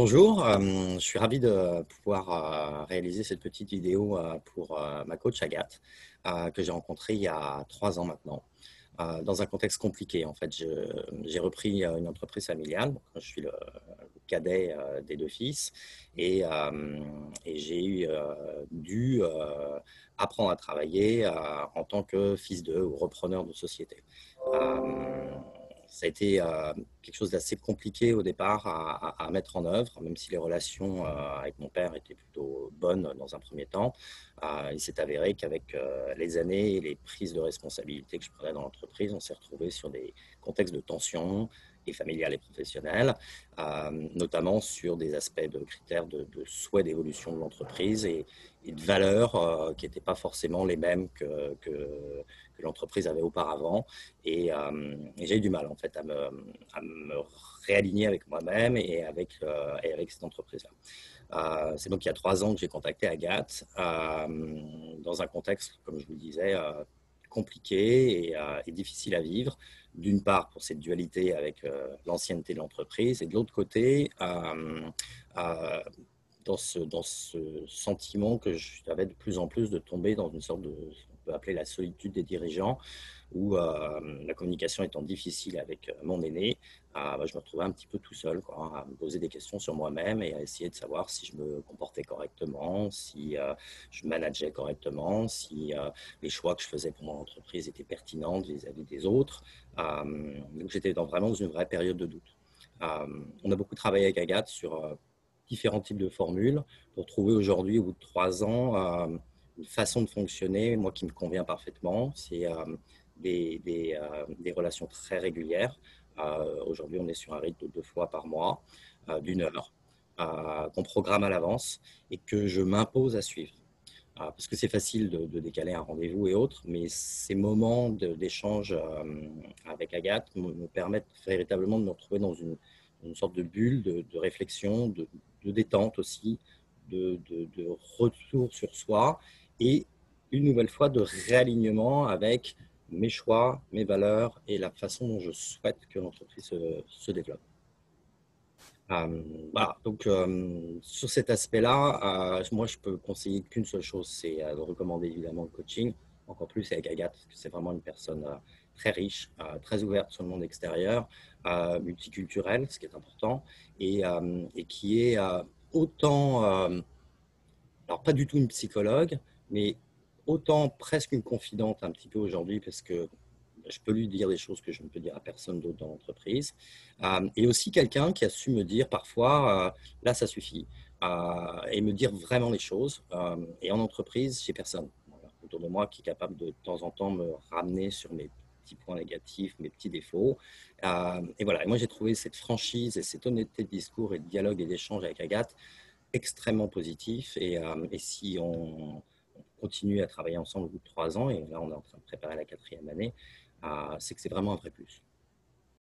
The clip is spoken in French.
Bonjour, je suis ravi de pouvoir réaliser cette petite vidéo pour ma coach Agathe, que j'ai rencontrée il y a 3 ans maintenant, dans un contexte compliqué. En fait, j'ai repris une entreprise familiale. Donc, je suis le cadet des 2 fils et j'ai dû apprendre à travailler en tant que fils de ou repreneur de société. Euh, Ça a été quelque chose d'assez compliqué au départ à mettre en œuvre, même si les relations avec mon père étaient plutôt bonnes dans un premier temps. Il s'est avéré qu'avec les années et les prises de responsabilité que je prenais dans l'entreprise, on s'est retrouvé sur des contextes de tension, et familiales et professionnelles, notamment sur des aspects de critères de souhait d'évolution de l'entreprise et de valeurs qui n'étaient pas forcément les mêmes que l'entreprise avait auparavant. Et j'ai eu du mal en fait à me réaligner avec moi-même et avec cette entreprise-là. C'est donc il y a 3 ans que j'ai contacté Agathe dans un contexte, comme je vous le disais, compliqué et difficile à vivre. D'une part pour cette dualité avec l'ancienneté de l'entreprise et de l'autre côté euh, dans ce sentiment que j'avais de plus en plus de tomber dans une sorte de, on peut appeler la solitude des dirigeants, où la communication étant difficile avec mon aîné, je me retrouvais un petit peu tout seul, quoi, à me poser des questions sur moi-même et à essayer de savoir si je me comportais correctement, si je manageais correctement, si les choix que je faisais pour mon entreprise étaient pertinents vis-à-vis des autres. Donc j'étais vraiment dans une vraie période de doute. On a beaucoup travaillé avec Agathe sur différents types de formules pour trouver aujourd'hui, au bout de 3 ans, une façon de fonctionner, moi, qui me convient parfaitement. C'est des relations très régulières. Aujourd'hui, on est sur un rythme de 2 fois par mois, d'1 heure, qu'on programme à l'avance et que je m'impose à suivre. Parce que c'est facile de décaler un rendez-vous et autres, mais ces moments d'échange avec Agathe me permettent véritablement de me retrouver dans une sorte de bulle de réflexion, de détente aussi, de retour sur soi et une nouvelle fois de réalignement avec mes choix, mes valeurs et la façon dont je souhaite que l'entreprise se développe. Voilà, donc sur cet aspect-là, moi je peux conseiller qu'une seule chose, c'est de recommander évidemment le coaching, encore plus avec Agathe, parce que c'est vraiment une personne très riche, très ouverte sur le monde extérieur, multiculturelle, ce qui est important, et qui est autant, alors pas du tout une psychologue, mais autant presque une confidente un petit peu aujourd'hui, parce que je peux lui dire des choses que je ne peux dire à personne d'autre dans l'entreprise. Et aussi quelqu'un qui a su me dire parfois, là, ça suffit, et me dire vraiment les choses. Et en entreprise, j'ai personne voilà, autour de moi qui est capable de temps en temps me ramener sur mes petits points négatifs, mes petits défauts. Et voilà, et moi j'ai trouvé cette franchise et cette honnêteté de discours et de dialogue et d'échange avec Agathe extrêmement positif. Et si on continue à travailler ensemble au bout de 3 ans, et là on est en train de préparer la 4e année, c'est que c'est vraiment un vrai plus.